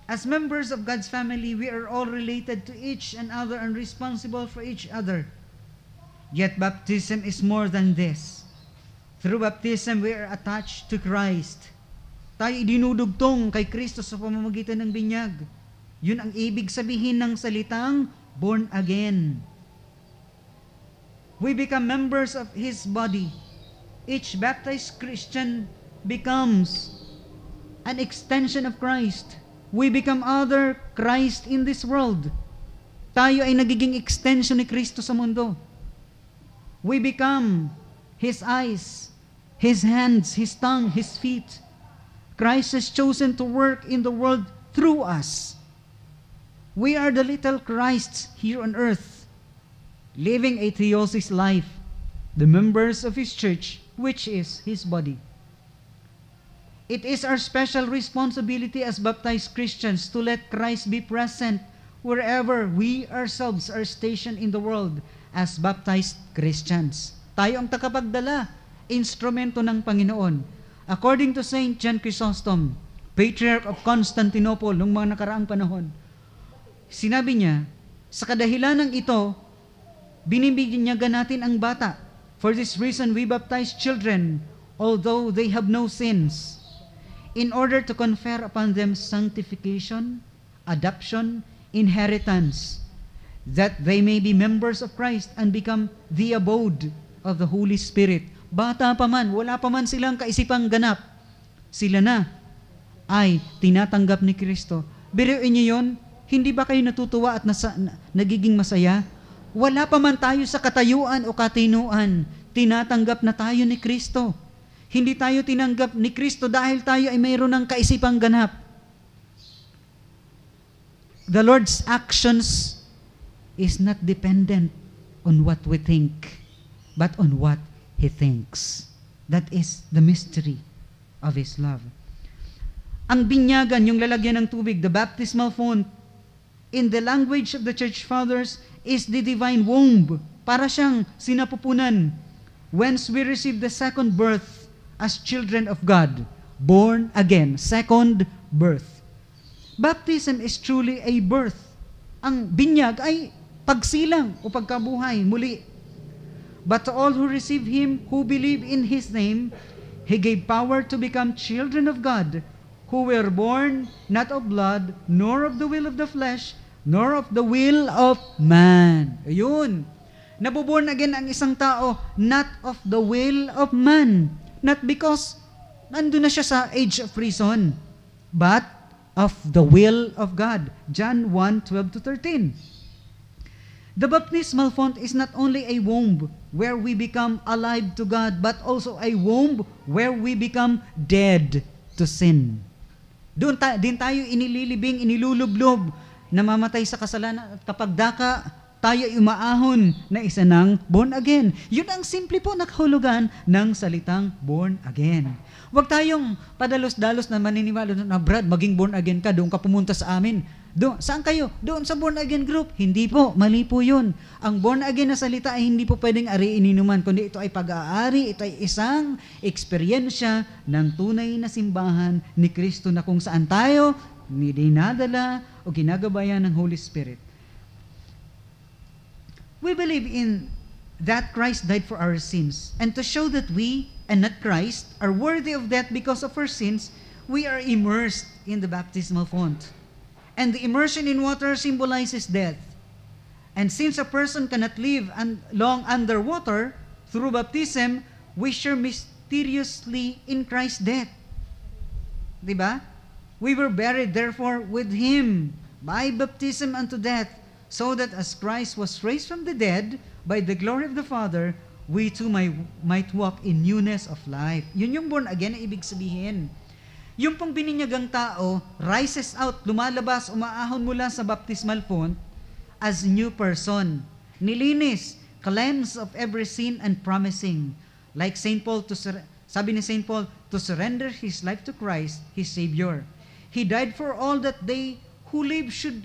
As members of God's family, we are all related to each and other and responsible for each other. Yet baptism is more than this. Through baptism, we are attached to Christ. Tayo dinudugtong kay Kristo sa pamamagitan ng binyag. Yun ang ibig sabihin ng salitang born again. We become members of His body. Each baptized Christian becomes an extension of Christ. We become other Christ in this world. Tayo ay nagiging extension ni Kristo sa mundo. We become His eyes, His hands, His tongue, His feet. Christ has chosen to work in the world through us. We are the little Christs here on earth, living a theosis life, the members of His church, which is His body. It is our special responsibility as baptized Christians to let Christ be present wherever we ourselves are stationed in the world as baptized Christians. Tayo ang takapagdala, instrumento ng Panginoon. According to Saint John Chrysostom, Patriarch of Constantinople noong mga nakaraang panahon, sinabi niya, sa kadahilanang ito, binibinyagan natin ang bata. For this reason, we baptize children, although they have no sins, in order to confer upon them sanctification, adoption, inheritance, that they may be members of Christ and become the abode of the Holy Spirit. Bata pa man, wala pa man silang kaisipang ganap, sila na ay tinatanggap ni Kristo. Biruin niyo yun, hindi ba kayo natutuwa at nagiging masaya? Wala pa man tayo sa katayuan o katinuan, tinatanggap na tayo ni Kristo. Hindi tayo tinanggap ni Kristo dahil tayo ay mayroon ng kaisipang ganap. The Lord's actions is not dependent on what we think, but on what He thinks. That is the mystery of His love. Ang binyagan, yung lalagyan ng tubig, the baptismal font, in the language of the Church Fathers, is the divine womb. Para siyang sinapupunan whence we receive the second birth as children of God. Born again, second birth. Baptism is truly a birth. Ang binyag ay pagsilang o pagkabuhay muli. But to all who receive Him, who believe in His name, He gave power to become children of God, who were born not of blood, nor of the will of the flesh, nor of the will of man. Ayun. Nabuborn again ang isang tao, not of the will of man. Not because nandun na siya sa age of reason, but of the will of God. John 1:12-13. The baptismal font is not only a womb where we become alive to God, but also a womb where we become dead to sin. Doon din tayo inililibing, inilulublob, namamatay sa kasalanan at kapag daka, tayo ay umaahon na isa ng born again. Yun ang simple po na kahulugan ng salitang born again. Huwag tayong padalos-dalos na maniniwala na, Brad, maging born again ka, doon ka pumunta sa amin. Saan kayo? Doon sa born again group. Hindi po, mali po yun. Ang born again na salita ay hindi po pwedeng ari-ininuman, kundi ito ay pag-aari, ito ay isang eksperyensya ng tunay na simbahan ni Kristo na kung saan tayo dinadala o ginagabayan ng Holy Spirit. We believe in that Christ died for our sins. And to show that we, and not Christ, are worthy of death because of our sins, we are immersed in the baptismal font. And the immersion in water symbolizes death. And since a person cannot live long under water, through baptism, we share mysteriously in Christ's death. Diba? We were buried, therefore, with Him by baptism unto death, so that as Christ was raised from the dead by the glory of the Father, we too might walk in newness of life. Yun yung born again na ibig sabihin. Yung pong bininyagang tao rises out, lumalabas, umaahon mula sa baptismal font as new person. Nilinis, cleansed of every sin and promising. Like St. Paul, sabi ni St. Paul, to surrender his life to Christ, his Savior. He died for all that they who live should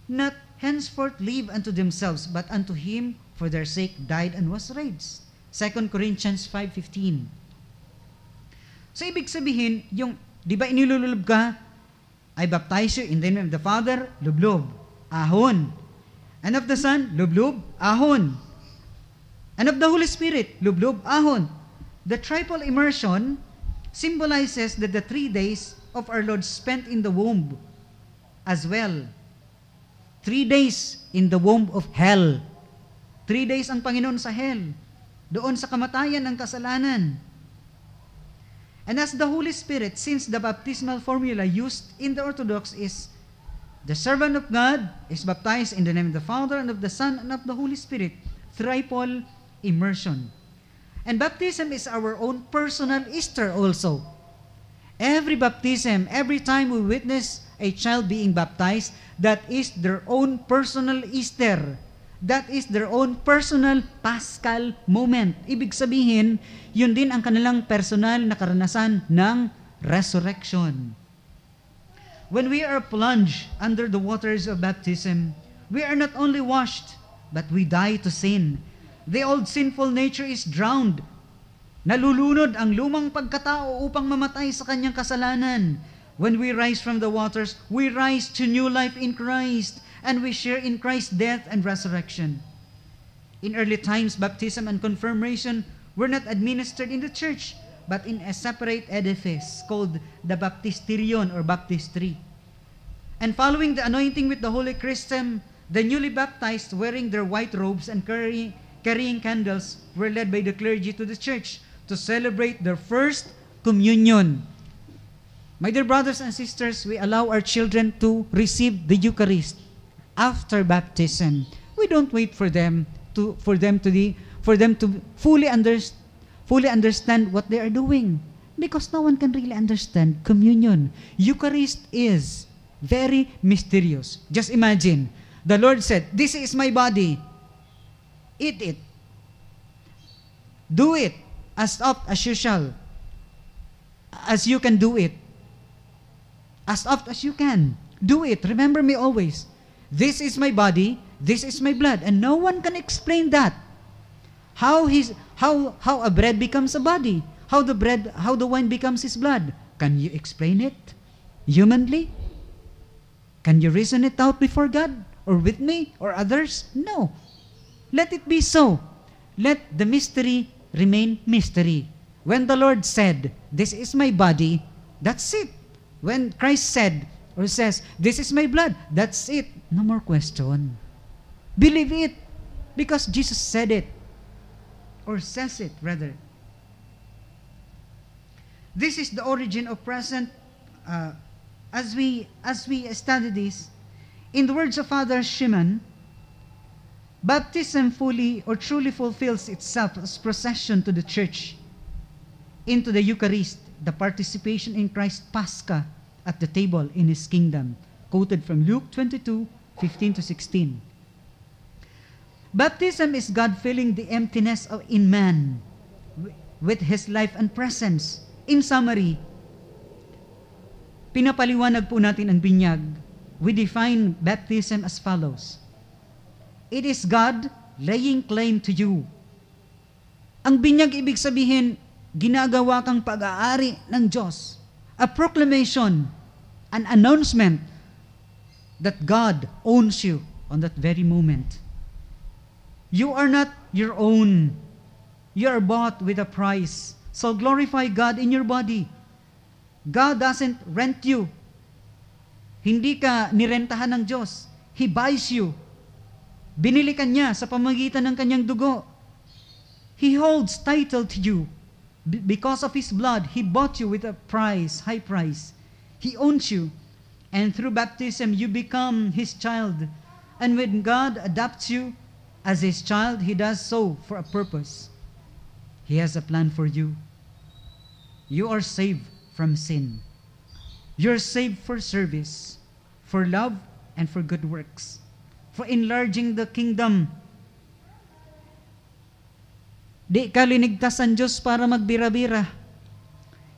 not henceforth live unto themselves, but unto Him for their sake died and was raised. 2 Corinthians 5:15. So, ibig sabihin, yung, di ba inilululob ka, I baptize you in the name of the Father, lublob, ahon. And of the Son, lublob, ahon. And of the Holy Spirit, lublob, ahon. The triple immersion symbolizes that the 3 days of our Lord spent in the womb as well. 3 days in the womb of hell. 3 days ang Panginoon sa hell. Doon sa kamatayan ng kasalanan. And as the Holy Spirit, since the baptismal formula used in the Orthodox is the servant of God is baptized in the name of the Father and of the Son and of the Holy Spirit, triple immersion. And baptism is our own personal Easter also. Every baptism, every time we witness a child being baptized, that is their own personal Easter. That is their own personal Paschal moment. Ibig sabihin, yun din ang kanilang personal na karanasan ng resurrection. When we are plunged under the waters of baptism, we are not only washed, but we die to sin. The old sinful nature is drowned. Nalulunod ang lumang pagkatao upang mamatay sa kanyang kasalanan. When we rise from the waters, we rise to new life in Christ, and we share in Christ's death and resurrection. In early times, baptism and confirmation were not administered in the church, but in a separate edifice called the baptisterion or baptistry. And following the anointing with the Holy Chrism, the newly baptized, wearing their white robes and carrying candles, were led by the clergy to the church to celebrate their first communion. My dear brothers and sisters, we allow our children to receive the Eucharist after baptism. We don't wait for them to fully understand what they are doing, because no one can really understand communion. Eucharist is very mysterious. Just imagine, the Lord said, "This is my body. Eat it. Do it as oft as you shall, as you can do it. As oft as you can. Do it. Remember me always. This is my body. This is my blood." And no one can explain that. How a bread becomes a body. How the wine becomes His blood. Can you explain it humanly? Can you reason it out before God or with me or others? No. Let it be so. Let the mystery remain mystery. When the Lord said, "This is my body," that's it. When Christ said or says, "This is my blood," that's it. No more question. Believe it, because Jesus said it, or says it rather. This is the origin of present. As we study this, in the words of Father Shimon, baptism fully or truly fulfills itself as procession to the church, into the Eucharist, the participation in Christ's Pascha at the table in His kingdom, quoted from Luke 22:15-16. Baptism is God filling the emptiness in man with His life and presence. In summary, pinapaliwanag po natin ang binyag. We define baptism as follows. It is God laying claim to you. Ang binyag ibig sabihin, ginagawa kang pag-aari ng Diyos. A proclamation, an announcement that God owns you on that very moment. You are not your own. You are bought with a price. So glorify God in your body. God doesn't rent you. Hindi ka nirentahan ng Diyos. He buys you. Binili ka niya sa pamagitan ng kanyang dugo. He holds title to you. Because of His blood, He bought you with a price, high price. He owns you. And through baptism, you become His child. And when God adopts you as His child, He does so for a purpose. He has a plan for you. You are saved from sin. You're saved for service, for love, and for good works, for enlarging the kingdom. Di ka linigtas ng Diyos para magbira-bira.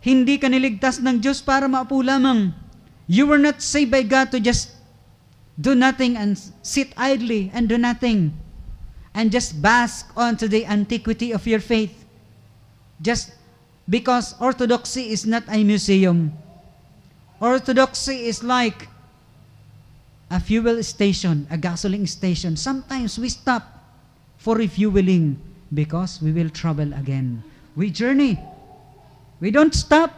Hindi ka niligtas ng Diyos para maupo lamang. You were not saved by God to just do nothing and sit idly and do nothing and just bask onto the antiquity of your faith. Just because orthodoxy is not a museum. Orthodoxy is like a fuel station, a gasoline station. Sometimes we stop for refueling because we will travel again. We journey. We don't stop.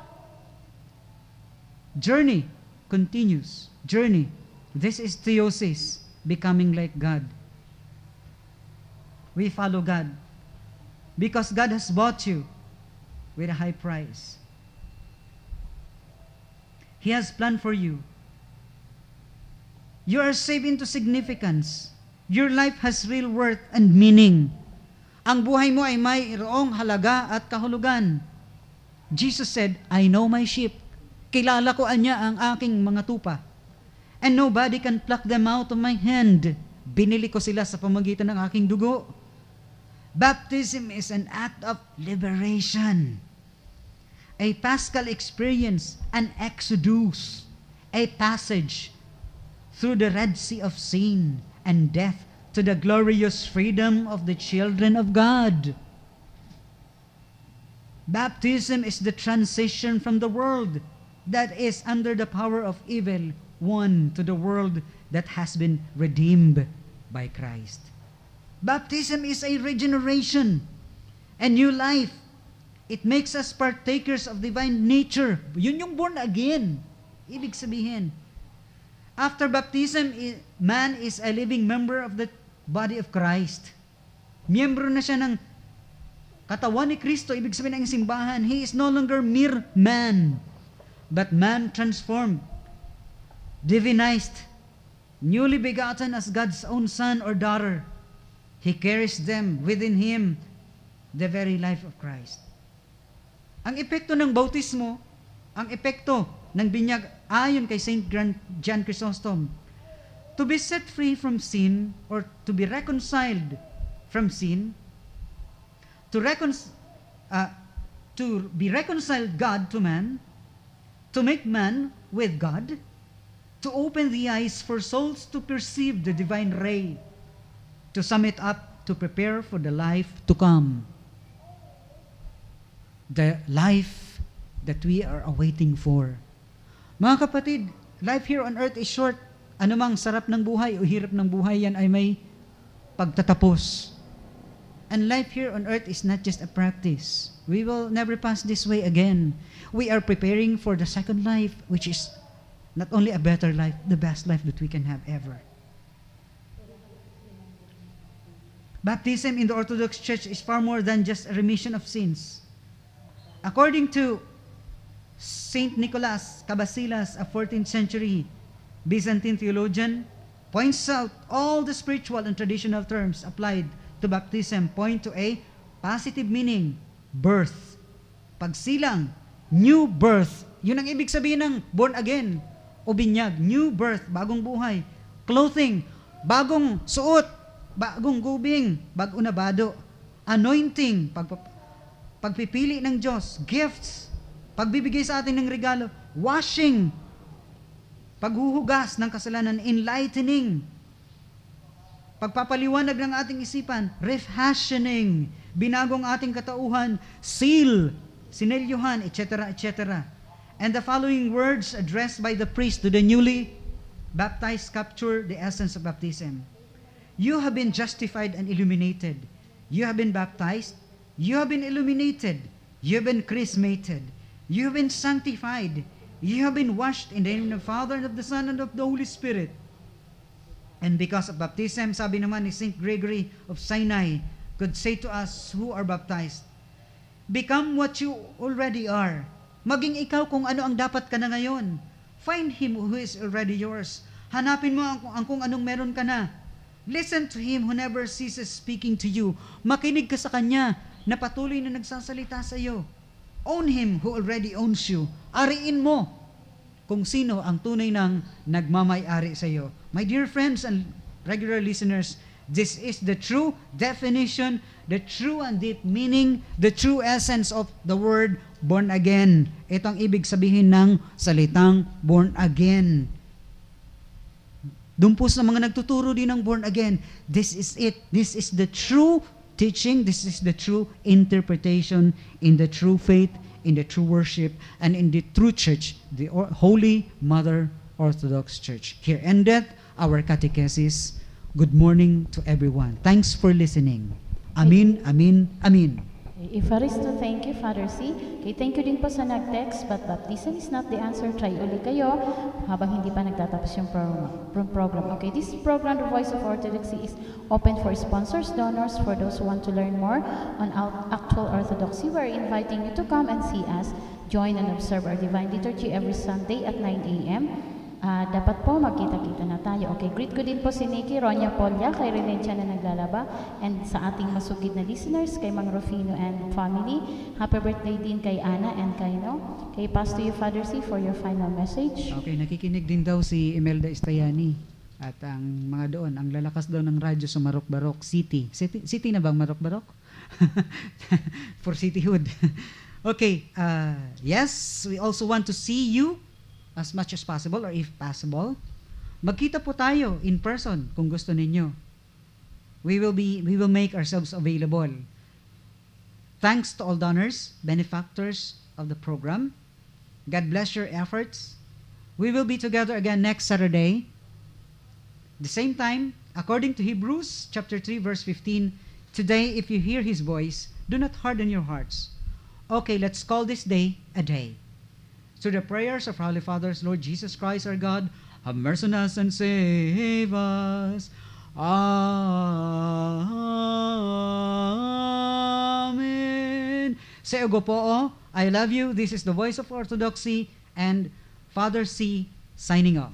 Journey continues. Journey. This is theosis, becoming like God. We follow God because God has bought you with a high price. He has planned for you. You are saved into significance. Your life has real worth and meaning. Ang buhay mo ay mayroong halaga at kahulugan. Jesus said, I know my sheep. Kilala ko anya ang aking mga tupa. And nobody can pluck them out of my hand. Binili ko sila sa pamagitan ng aking dugo. Baptism is an act of liberation. A paschal experience, an exodus, a passage through the Red Sea of sin and death to the glorious freedom of the children of God. Baptism is the transition from the world that is under the power of evil one to the world that has been redeemed by Christ. Baptism is a regeneration, a new life. It makes us partakers of divine nature. Yun yung born again. Ibig sabihin, after baptism, man is a living member of the body of Christ. Miyembro na siya ng katawan ni Kristo. Ibig sabihin ng simbahan, he is no longer mere man, but man transformed, divinized, newly begotten as God's own son or daughter. He carries them within him, the very life of Christ. Ang epekto ng bautismo, ang epekto ng binyag ayon kay St. John Chrysostom, to be set free from sin or to be reconciled from sin, to be reconciled God to man, to make man with God, to open the eyes for souls to perceive the divine ray, to sum it up, to prepare for the life to come. The life that we are awaiting for. Mga kapatid, life here on earth is short. Anumang sarap ng buhay o hirap ng buhay, yan ay may pagtatapos. And life here on earth is not just a practice. We will never pass this way again. We are preparing for the second life, which is not only a better life, the best life that we can have ever. Baptism in the Orthodox Church is far more than just a remission of sins. According to Saint Nicholas Kabasilas, a 14th century Byzantine theologian, points out all the spiritual and traditional terms applied to baptism point to a positive meaning, birth. Pagsilang, new birth. Yun ang ibig sabihin ng born again o binyag. New birth, bagong buhay. Clothing, bagong suot bagong gubing, bagong nabado, anointing, pagpipili ng Diyos, gifts, pagbibigay sa atin ng regalo, washing, paghuhugas ng kasalanan, enlightening, pagpapaliwanag ng ating isipan, refashioning, binagong ating katauhan, seal, sinelyuhan, etc., etc. And the following words addressed by the priest to the newly baptized capture the essence of baptism. You have been justified and illuminated. You have been baptized. You have been illuminated. You have been chrismated. You have been sanctified. You have been washed in the name of the Father and of the Son and of the Holy Spirit. And because of baptism, sabi naman ni St. Gregory of Sinai, could say to us who are baptized, become what you already are. Maging ikaw kung ano ang dapat ka na ngayon. Find Him who is already yours. Hanapin mo ang kung anong meron ka na. Listen to Him who never ceases speaking to you. Makinig ka sa Kanya na patuloy na nagsasalita sa iyo. Own Him who already owns you. Ariin mo kung sino ang tunay ng nagmamay-ari sa iyo. My dear friends and regular listeners, this is the true definition, the true and deep meaning, the true essence of the word born again. Ito ang ibig sabihin ng salitang born again. Dumpos na mga nagtuturo din ng born again. This is it. This is the true teaching. This is the true interpretation in the true faith, in the true worship, and in the true church, the Holy Mother Orthodox Church. Here endeth our catechesis. Good morning to everyone. Thanks for listening. Amin, amin, amin. Evaristo, thank you, Father C. Okay, thank you din po sa nag-text, but baptism is not the answer. Try uli kayo habang hindi pa nagtatapos yung program. Okay, this program, The Voice of Orthodoxy, is open for sponsors, donors, for those who want to learn more on actual Orthodoxy. We're inviting you to come and see us. Join and observe our Divine Liturgy every Sunday at 9 a.m. Dapat po magkita-kita na tayo. Okay, greet ko din po si Nikki, Ronya Polya, kay Renencia na naglalaba, and sa ating masugid na listeners, kay Mang Rufino and family. Happy birthday din kay Ana and kay No. Okay, pass to you, Father C, for your final message. Okay, nakikinig din daw si Imelda Estayani. At ang mga doon, ang lalakas daw ng radyo sa Marok-Barok City. City na bang Marok-Barok? For cityhood. Okay, yes, we also want to see you as much as possible, or if possible, magkita po tayo in person kung gusto ninyo. We will make ourselves available. Thanks to all donors, benefactors of the program. God bless your efforts. We will be together again next Saturday. The same time, according to Hebrews chapter 3 verse 15, today if you hear His voice, do not harden your hearts. Okay, let's call this day a day. Through the prayers of Holy Fathers, Lord Jesus Christ our God, have mercy on us and save us. Amen. Say ogo po, I love you. This is the Voice of Orthodoxy and Father C signing off.